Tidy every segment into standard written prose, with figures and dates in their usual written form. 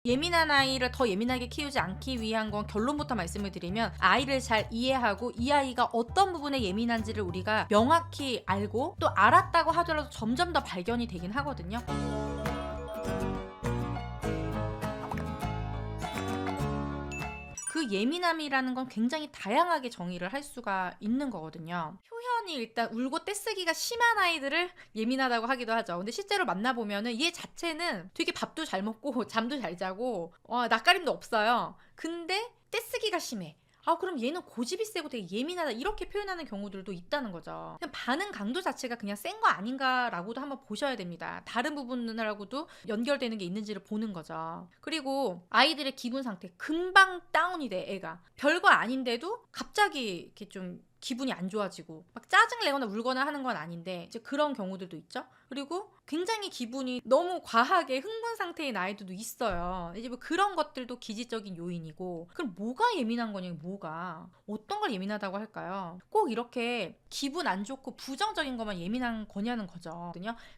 예민한 아이를 더 예민하게 키우지 않기 위한 건 결론부터 말씀을 드리면 아이를 잘 이해하고 이 아이가 어떤 부분에 예민한지를 우리가 명확히 알고 또 알았다고 하더라도 점점 더 발견이 되긴 하거든요. 그 예민함이라는 건 굉장히 다양하게 정의를 할 수가 있는 거거든요. 표현이 일단 울고 떼쓰기가 심한 아이들을 예민하다고 하기도 하죠. 근데 실제로 만나보면은 얘 자체는 되게 밥도 잘 먹고 잠도 잘 자고 낯가림도 없어요. 근데 떼쓰기가 심해. 그럼 얘는 고집이 세고 되게 예민하다 이렇게 표현하는 경우들도 있다는 거죠. 그냥 반응 강도 자체가 그냥 센 거 아닌가라고도 한번 보셔야 됩니다. 다른 부분하고도 연결되는 게 있는지를 보는 거죠. 그리고 아이들의 기분 상태 금방 다운이 돼. 애가 별거 아닌데도 갑자기 이렇게 좀 기분이 안 좋아지고 막 짜증 내거나 울거나 하는 건 아닌데 이제 그런 경우들도 있죠. 그리고 굉장히 기분이 너무 과하게 흥분 상태인 아이들도 있어요. 이제 뭐 그런 것들도 기지적인 요인이고, 그럼 뭐가 예민한 거냐, 뭐가 어떤 걸 예민하다고 할까요? 꼭 이렇게 기분 안 좋고 부정적인 것만 예민한 거냐는 거죠.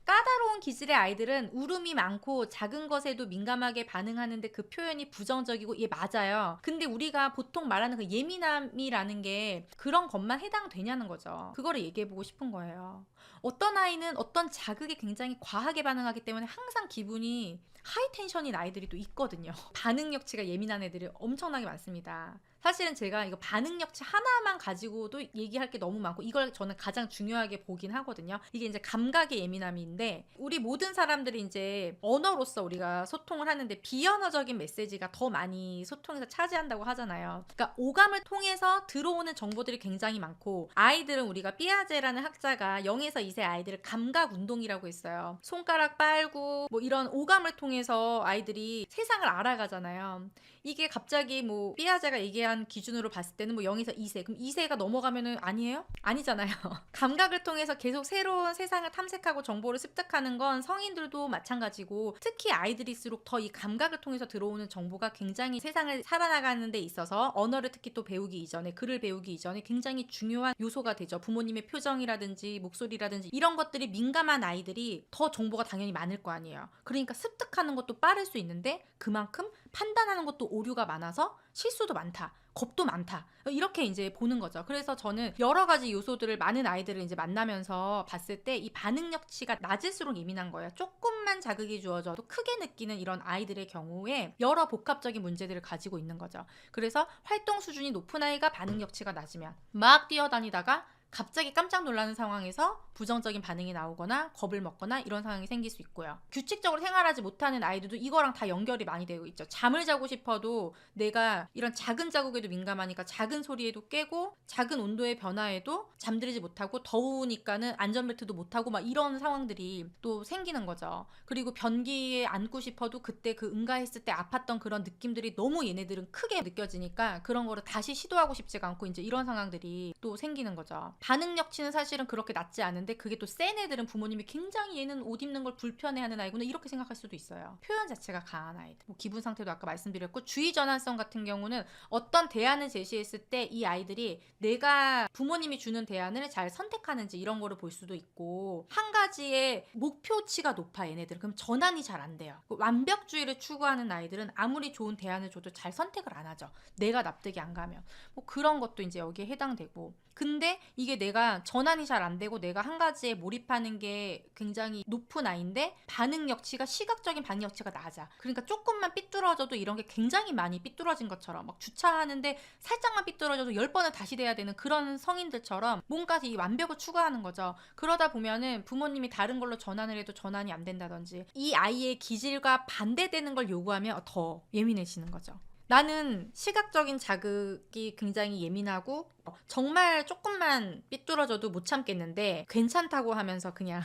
까다로운 기질의 아이들은 울음이 많고 작은 것에도 민감하게 반응하는데 그 표현이 부정적이고 예 맞아요. 근데 우리가 보통 말하는 그 예민함이라는 게 그런 것만 해당되냐는 거죠. 그거를 얘기해보고 싶은 거예요. 어떤 아이는 어떤 자극에 굉장히 과하게 반응하기 때문에 항상 기분이 하이텐션인 아이들이 또 있거든요. 반응력치가 예민한 애들이 엄청나게 많습니다. 사실은 제가 이거 반응력치 하나만 가지고도 얘기할 게 너무 많고 이걸 저는 가장 중요하게 보긴 하거든요. 이게 이제 감각의 예민함인데 우리 모든 사람들이 이제 언어로서 우리가 소통을 하는데 비언어적인 메시지가 더 많이 소통에서 차지한다고 하잖아요. 그러니까 오감을 통해서 들어오는 정보들이 굉장히 많고 아이들은 우리가 삐아제라는 학자가 0에서 2세 아이들을 감각 운동이라고 했어요. 손가락 빨고 뭐 이런 오감을 통해서 아이들이 세상을 알아가잖아요. 이게 갑자기 뭐 삐아제가 얘기한 기준으로 봤을 때는 뭐 0에서 2세 그럼 2세가 넘어가면은 아니에요? 아니잖아요. 감각을 통해서 계속 새로운 세상을 탐색하고 정보를 습득하는 건 성인들도 마찬가지고 특히 아이들일수록 더 이 감각을 통해서 들어오는 정보가 굉장히 세상을 살아나가는 데 있어서 언어를 특히 또 배우기 이전에 글을 배우기 이전에 굉장히 중요한 요소가 되죠. 부모님의 표정이라든지 목소리라든지 이런 것들이 민감한 아이들이 더 정보가 당연히 많을 거 아니에요. 그러니까 습득하는 것도 빠를 수 있는데 그만큼 판단하는 것도 오류가 많아서 실수도 많다. 겁도 많다. 이렇게 이제 보는 거죠. 그래서 저는 여러 가지 요소들을 많은 아이들을 이제 만나면서 봤을 때 이 반응력치가 낮을수록 예민한 거예요. 조금만 자극이 주어져도 크게 느끼는 이런 아이들의 경우에 여러 복합적인 문제들을 가지고 있는 거죠. 그래서 활동 수준이 높은 아이가 반응력치가 낮으면 막 뛰어다니다가 갑자기 깜짝 놀라는 상황에서 부정적인 반응이 나오거나 겁을 먹거나 이런 상황이 생길 수 있고요. 규칙적으로 생활하지 못하는 아이들도 이거랑 다 연결이 많이 되고 있죠. 잠을 자고 싶어도 내가 이런 작은 자국에도 민감하니까 작은 소리에도 깨고 작은 온도의 변화에도 잠들지 못하고 더우니까는 안전벨트도 못하고 막 이런 상황들이 또 생기는 거죠. 그리고 변기에 앉고 싶어도 그때 그 응가했을 때 아팠던 그런 느낌들이 너무 얘네들은 크게 느껴지니까 그런 거를 다시 시도하고 싶지가 않고 이제 이런 상황들이 또 생기는 거죠. 반응력치는 사실은 그렇게 낮지 않은데 그게 또 센 애들은 부모님이 굉장히 얘는 옷 입는 걸 불편해하는 아이구나 이렇게 생각할 수도 있어요. 표현 자체가 강한 아이들. 뭐 기분 상태도 아까 말씀드렸고 주의 전환성 같은 경우는 어떤 대안을 제시했을 때 이 아이들이 내가 부모님이 주는 대안을 잘 선택하는지 이런 거를 볼 수도 있고 한 가지의 목표치가 높아 얘네들은. 그럼 전환이 잘 안 돼요. 완벽주의를 추구하는 아이들은 아무리 좋은 대안을 줘도 잘 선택을 안 하죠. 내가 납득이 안 가면. 뭐 그런 것도 이제 여기에 해당되고. 근데 이게 내가 전환이 잘 안 되고 내가 한 가지에 몰입하는 게 굉장히 높은 아이인데 반응력치가 시각적인 반응력치가 낮아. 그러니까 조금만 삐뚤어져도 이런 게 굉장히 많이 삐뚤어진 것처럼 막 주차하는데 살짝만 삐뚤어져도 10번을 다시 돼야 되는 그런 성인들처럼 뭔가 이 완벽을 추구하는 거죠. 그러다 보면은 부모님이 다른 걸로 전환을 해도 전환이 안 된다든지 이 아이의 기질과 반대되는 걸 요구하면 더 예민해지는 거죠. 나는 시각적인 자극이 굉장히 예민하고 정말 조금만 삐뚤어져도 못 참겠는데 괜찮다고 하면서 그냥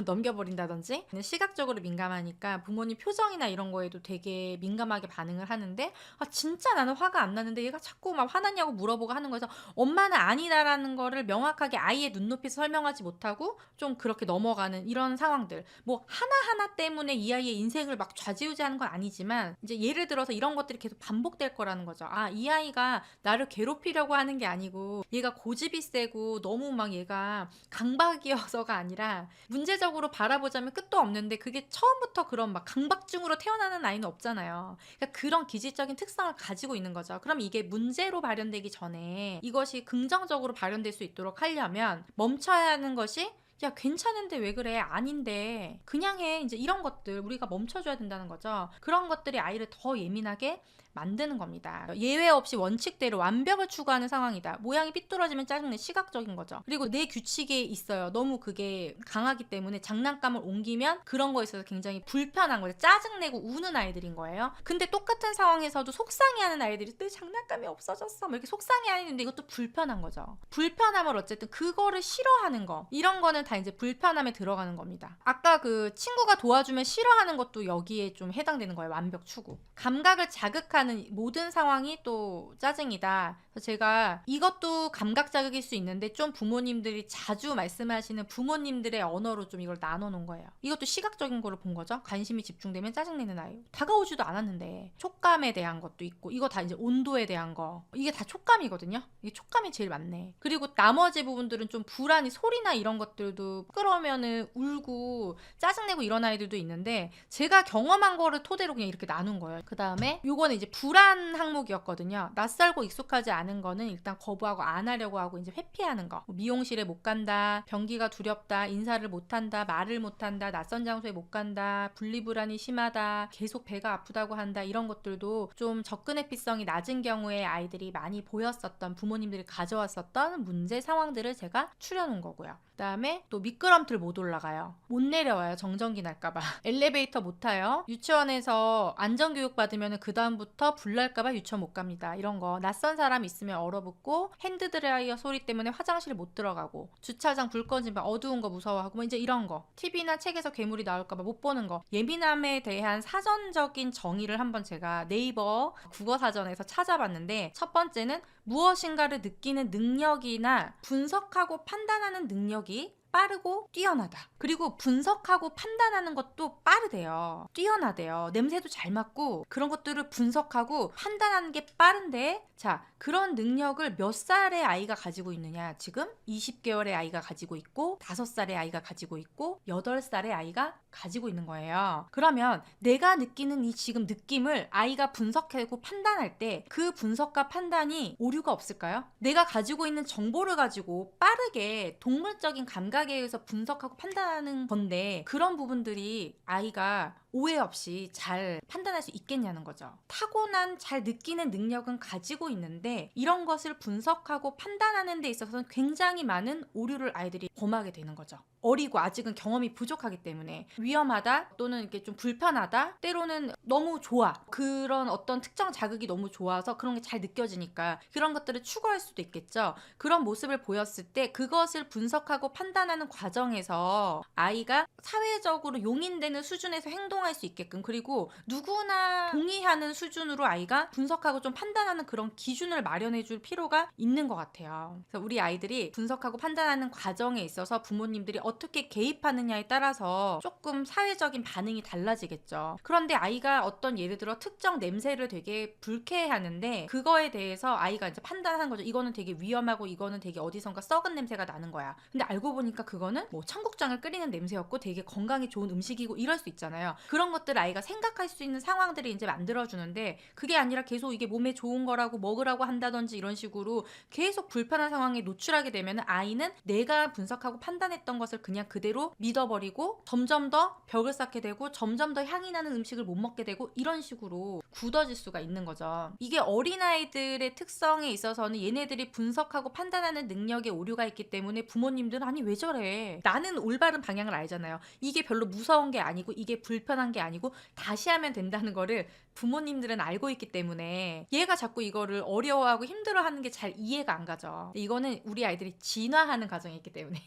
넘겨버린다든지 시각적으로 민감하니까 부모님 표정이나 이런 거에도 되게 민감하게 반응을 하는데 진짜 나는 화가 안 나는데 얘가 자꾸 막 화났냐고 물어보고 하는 거에서 엄마는 아니다라는 거를 명확하게 아이의 눈높이에서 설명하지 못하고 좀 그렇게 넘어가는 이런 상황들 뭐 하나하나 때문에 이 아이의 인생을 막 좌지우지하는 건 아니지만 이제 예를 들어서 이런 것들이 계속 반복될 거라는 거죠. 이 아이가 나를 괴롭히려고 하는 게 아니고 아니고 얘가 고집이 세고 너무 막 얘가 강박이어서가 아니라 문제적으로 바라보자면 끝도 없는데 그게 처음부터 그런 막 강박증으로 태어나는 아이는 없잖아요. 그러니까 그런 기질적인 특성을 가지고 있는 거죠. 그럼 이게 문제로 발현되기 전에 이것이 긍정적으로 발현될 수 있도록 하려면 멈춰야 하는 것이 야, 괜찮은데 왜 그래? 아닌데. 그냥 해. 이제 이런 것들 우리가 멈춰줘야 된다는 거죠. 그런 것들이 아이를 더 예민하게 만드는 겁니다. 예외 없이 원칙대로 완벽을 추구하는 상황이다. 모양이 삐뚤어지면 짜증내. 시각적인 거죠. 그리고 내 규칙에 있어요. 너무 그게 강하기 때문에 장난감을 옮기면 그런 거에 있어서 굉장히 불편한 거죠. 짜증내고 우는 아이들인 거예요. 근데 똑같은 상황에서도 속상해하는 아이들이 내 장난감이 없어졌어. 뭐 이렇게 속상해하는데 이것도 불편한 거죠. 불편함을 어쨌든 그거를 싫어하는 거. 이런 거는 다 이제 불편함에 들어가는 겁니다. 아까 그 친구가 도와주면 싫어하는 것도 여기에 좀 해당되는 거예요. 완벽 추구. 감각을 자극하는 모든 상황이 또 짜증이다. 그래서 제가 이것도 감각 자극일 수 있는데 좀 부모님들이 자주 말씀하시는 부모님들의 언어로 좀 이걸 나눠 놓은 거예요. 이것도 시각적인 거를 본 거죠. 관심이 집중되면 짜증내는 아이. 다가오지도 않았는데 촉감에 대한 것도 있고 이거 다 이제 온도에 대한 거. 이게 다 촉감이거든요. 이게 촉감이 제일 많네. 그리고 나머지 부분들은 좀 불안이 소리나 이런 것들도 끌어오면은 울고 짜증내고 이런 아이들도 있는데 제가 경험한 거를 토대로 그냥 이렇게 나눈 거예요. 그 다음에 요거는 이제 불안 항목이었거든요. 낯설고 익숙하지 않은 거는 일단 거부하고 안 하려고 하고 이제 회피하는 거. 미용실에 못 간다, 변기가 두렵다, 인사를 못 한다, 말을 못 한다, 낯선 장소에 못 간다, 분리불안이 심하다, 계속 배가 아프다고 한다, 이런 것들도 좀 접근 회피성이 낮은 경우에 아이들이 많이 보였었던, 부모님들이 가져왔었던 문제 상황들을 제가 추려놓은 거고요. 그 다음에 또 미끄럼틀 못 올라가요. 못 내려와요. 정전기 날까봐. 엘리베이터 못 타요. 유치원에서 안전교육 받으면 그 다음부터 불 날까봐 유치원 못 갑니다. 이런 거. 낯선 사람 있으면 얼어붙고 핸드드라이어 소리 때문에 화장실 못 들어가고 주차장 불 꺼지면 어두운 거 무서워하고 뭐 이제 이런 거. TV나 책에서 괴물이 나올까봐 못 보는 거. 예민함에 대한 사전적인 정의를 한번 제가 네이버 국어사전에서 찾아봤는데 첫 번째는 무엇인가를 느끼는 능력이나 분석하고 판단하는 능력이 빠르고 뛰어나다. 그리고 분석하고 판단하는 것도 빠르대요. 뛰어나대요. 냄새도 잘 맡고 그런 것들을 분석하고 판단하는 게 빠른데 자, 그런 능력을 몇 살의 아이가 가지고 있느냐. 지금 20개월의 아이가 가지고 있고 5살의 아이가 가지고 있고 8살의 아이가 가지고 있는 거예요. 그러면 내가 느끼는 이 지금 느낌을 아이가 분석하고 판단할 때 그 분석과 판단이 오류가 없을까요? 내가 가지고 있는 정보를 가지고 빠르게 동물적인 감각에 의해서 분석하고 판단하는 건데 그런 부분들이 아이가 오해 없이 잘 판단할 수 있겠냐는 거죠. 타고난 잘 느끼는 능력은 가지고 있는데 이런 것을 분석하고 판단하는 데 있어서는 굉장히 많은 오류를 아이들이 범하게 되는 거죠. 어리고 아직은 경험이 부족하기 때문에 위험하다 또는 이렇게 좀 불편하다 때로는 너무 좋아 그런 어떤 특정 자극이 너무 좋아서 그런 게 잘 느껴지니까 그런 것들을 추구할 수도 있겠죠. 그런 모습을 보였을 때 그것을 분석하고 판단하는 과정에서 아이가 사회적으로 용인되는 수준에서 행동할 수 있게끔 그리고 누구나 동의하는 수준으로 아이가 분석하고 좀 판단하는 그런 기준을 마련해 줄 필요가 있는 것 같아요. 그래서 우리 아이들이 분석하고 판단하는 과정에 있어서 부모님들이 어떻게 개입하느냐에 따라서 조금 사회적인 반응이 달라지겠죠. 그런데 아이가 어떤 예를 들어 특정 냄새를 되게 불쾌해하는데 그거에 대해서 아이가 이제 판단하는 거죠. 이거는 되게 위험하고 이거는 되게 어디선가 썩은 냄새가 나는 거야. 근데 알고 보니까 그거는 뭐 청국장을 끓이는 냄새였고 되게 건강에 좋은 음식이고 이럴 수 있잖아요. 그런 것들 아이가 생각할 수 있는 상황들이 이제 만들어주는데 그게 아니라 계속 이게 몸에 좋은 거라고 먹으라고 한다든지 이런 식으로 계속 불편한 상황에 노출하게 되면 아이는 내가 분석하고 판단했던 것을 그냥 그대로 믿어버리고 점점 더 벽을 쌓게 되고 점점 더 향이 나는 음식을 못 먹게 되고 이런 식으로 굳어질 수가 있는 거죠. 이게 어린아이들의 특성에 있어서는 얘네들이 분석하고 판단하는 능력에 오류가 있기 때문에 부모님들은 아니 왜 저래? 나는 올바른 방향을 알잖아요. 이게 별로 무서운 게 아니고 이게 불편한 게 아니고 다시 하면 된다는 거를 부모님들은 알고 있기 때문에 얘가 자꾸 이거를 어려워하고 힘들어하는 게 잘 이해가 안 가죠. 이거는 우리 아이들이 진화하는 과정이 있기 때문에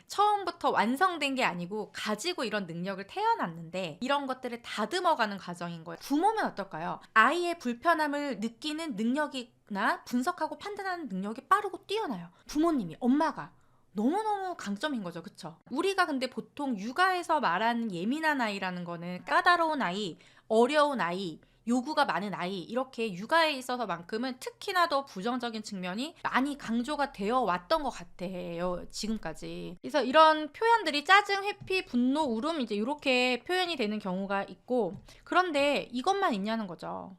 처음부터 완성된 게 아니고 가지고 이런 능력을 태어났는데 이런 것들을 다듬어가는 과정인 거예요. 부모면 어떨까요? 아이의 불편함을 느끼는 능력이나 분석하고 판단하는 능력이 빠르고 뛰어나요. 부모님이, 엄마가 너무너무 강점인 거죠. 그쵸? 우리가 근데 보통 육아에서 말하는 예민한 아이라는 거는 까다로운 아이, 어려운 아이 요구가 많은 아이, 이렇게 육아에 있어서만큼은 특히나 더 부정적인 측면이 많이 강조가 되어 왔던 것 같아요, 지금까지. 그래서 이런 표현들이 짜증, 회피, 분노, 울음 이제 이렇게 표현이 되는 경우가 있고, 그런데 이것만 있냐는 거죠.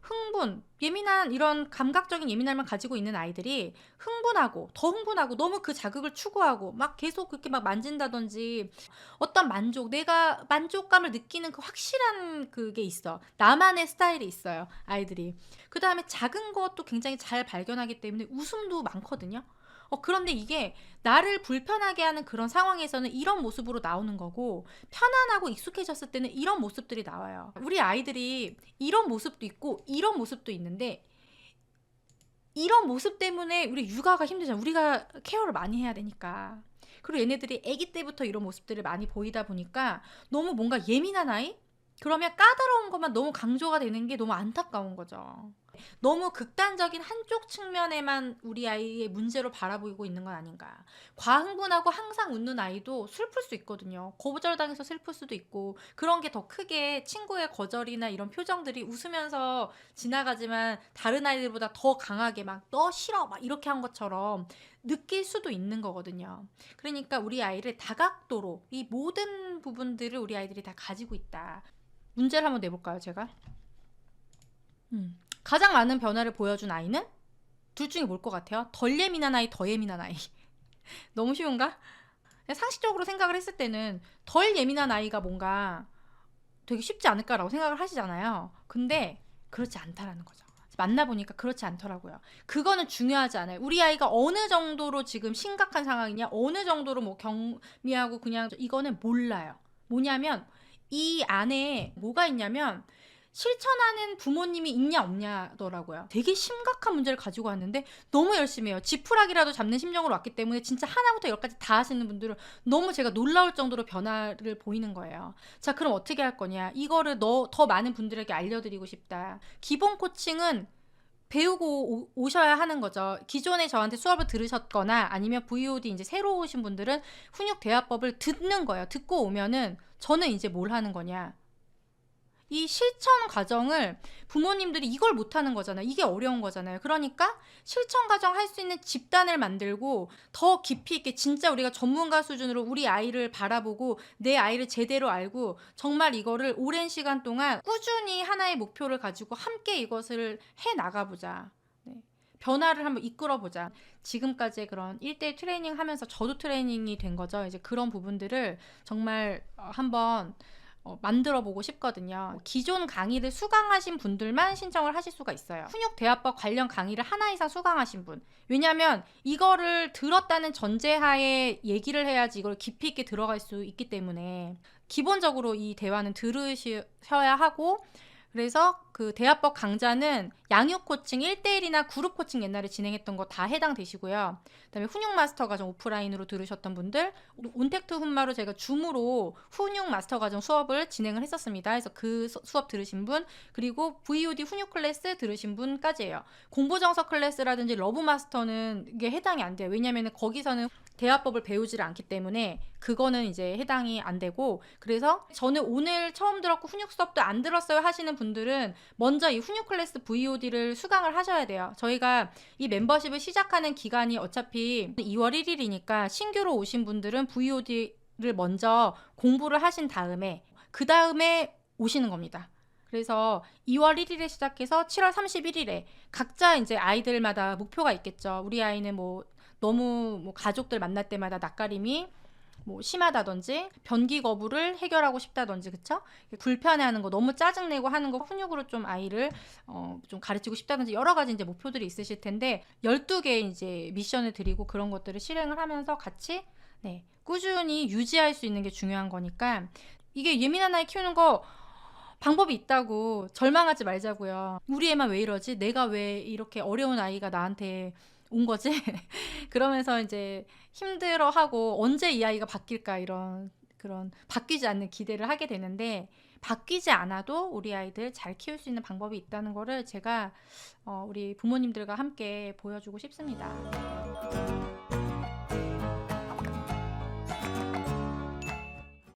흥분, 예민한 이런 감각적인 예민함을 가지고 있는 아이들이 흥분하고 더 흥분하고 너무 그 자극을 추구하고 막 계속 그렇게 막 만진다든지 어떤 만족, 내가 만족감을 느끼는 그 확실한 그게 있어. 나만의 스타일이 있어요, 아이들이. 그 다음에 작은 것도 굉장히 잘 발견하기 때문에 웃음도 많거든요. 그런데 이게 나를 불편하게 하는 그런 상황에서는 이런 모습으로 나오는 거고, 편안하고 익숙해졌을 때는 이런 모습들이 나와요. 우리 아이들이 이런 모습도 있고 이런 모습도 있는데, 이런 모습 때문에 우리 육아가 힘들잖아. 우리가 케어를 많이 해야 되니까. 그리고 얘네들이 아기 때부터 이런 모습들을 많이 보이다 보니까 너무 뭔가 예민한 아이? 그러면 까다로운 것만 너무 강조가 되는 게 너무 안타까운 거죠. 너무 극단적인 한쪽 측면에만 우리 아이의 문제로 바라보고 있는 건 아닌가. 과흥분하고 항상 웃는 아이도 슬플 수 있거든요. 거절당해서 슬플 수도 있고, 그런 게 더 크게 친구의 거절이나 이런 표정들이 웃으면서 지나가지만 다른 아이들보다 더 강하게 막 너 싫어 막 이렇게 한 것처럼 느낄 수도 있는 거거든요. 그러니까 우리 아이를 다각도로 이 모든 부분들을 우리 아이들이 다 가지고 있다. 문제를 한번 내볼까요, 제가? 가장 많은 변화를 보여준 아이는 둘 중에 뭘 것 같아요? 덜 예민한 아이, 더 예민한 아이. 너무 쉬운가? 상식적으로 생각을 했을 때는 덜 예민한 아이가 뭔가 되게 쉽지 않을까라고 생각을 하시잖아요. 근데 그렇지 않다라는 거죠. 만나보니까 그렇지 않더라고요. 그거는 중요하지 않아요. 우리 아이가 어느 정도로 지금 심각한 상황이냐, 어느 정도로 뭐 경미하고 그냥, 이거는 몰라요. 뭐냐면 이 안에 뭐가 있냐면 실천하는 부모님이 있냐 없냐더라고요. 되게 심각한 문제를 가지고 왔는데 너무 열심히 해요. 지푸라기라도 잡는 심정으로 왔기 때문에 진짜 하나부터 열까지 다 하시는 분들은 너무 제가 놀라울 정도로 변화를 보이는 거예요. 자, 그럼 어떻게 할 거냐? 이거를 더 많은 분들에게 알려드리고 싶다. 기본 코칭은 배우고 오셔야 하는 거죠. 기존에 저한테 수업을 들으셨거나 아니면 VOD 이제 새로 오신 분들은 훈육 대화법을 듣는 거예요. 듣고 오면은 저는 이제 뭘 하는 거냐? 이 실천 과정을, 부모님들이 이걸 못하는 거잖아요. 이게 어려운 거잖아요. 그러니까 실천 과정 할 수 있는 집단을 만들고 더 깊이 있게 진짜 우리가 전문가 수준으로 우리 아이를 바라보고 내 아이를 제대로 알고 정말 이거를 오랜 시간 동안 꾸준히 하나의 목표를 가지고 함께 이것을 해 나가보자. 네. 변화를 한번 이끌어보자. 지금까지의 그런 1대1 트레이닝 하면서 저도 트레이닝이 된 거죠. 이제 그런 부분들을 정말 한번 만들어 보고 싶거든요. 기존 강의를 수강하신 분들만 신청을 하실 수가 있어요. 훈육대화법 관련 강의를 하나 이상 수강하신 분. 왜냐면 이거를 들었다는 전제하에 얘기를 해야지 이걸 깊이 있게 들어갈 수 있기 때문에 기본적으로 이 대화는 들으셔야 하고, 그래서 그 대화법 강좌는 양육 코칭 1대1이나 그룹 코칭 옛날에 진행했던 거 다 해당되시고요. 그다음에 훈육 마스터 과정 오프라인으로 들으셨던 분들, 온택트 훈마로 제가 줌으로 훈육 마스터 과정 수업을 진행을 했었습니다. 그래서 그 수업 들으신 분, 그리고 VOD 훈육 클래스 들으신 분까지예요. 공부정석 클래스라든지 러브 마스터는 이게 해당이 안 돼요. 왜냐면은 거기서는 대화법을 배우지를 않기 때문에 그거는 이제 해당이 안 되고, 그래서 저는 오늘 처음 들었고 훈육 수업도 안 들었어요 하시는 분들은 먼저 이 훈육 클래스 VOD를 수강을 하셔야 돼요. 저희가 이 멤버십을 시작하는 기간이 어차피 2월 1일이니까 신규로 오신 분들은 VOD를 먼저 공부를 하신 다음에 그 다음에 오시는 겁니다. 그래서 2월 1일에 시작해서 7월 31일에 각자 이제 아이들마다 목표가 있겠죠. 우리 아이는 뭐 너무 뭐 가족들 만날 때마다 낯가림이 뭐 심하다든지 변기 거부를 해결하고 싶다든지, 그쵸? 불편해하는 거, 너무 짜증내고 하는 거 훈육으로 좀 아이를 좀 가르치고 싶다든지 여러 가지 이제 목표들이 있으실 텐데 12개 이제 미션을 드리고 그런 것들을 실행을 하면서 같이 꾸준히 유지할 수 있는 게 중요한 거니까, 이게 예민한 아이 키우는 거 방법이 있다고 절망하지 말자고요. 우리 애만 왜 이러지? 내가 왜 이렇게 어려운 아이가 나한테 온 거지? 그러면서 이제 힘들어하고 언제 이 아이가 바뀔까, 이런 그런 바뀌지 않는 기대를 하게 되는데, 바뀌지 않아도 우리 아이들 잘 키울 수 있는 방법이 있다는 거를 제가 우리 부모님들과 함께 보여주고 싶습니다.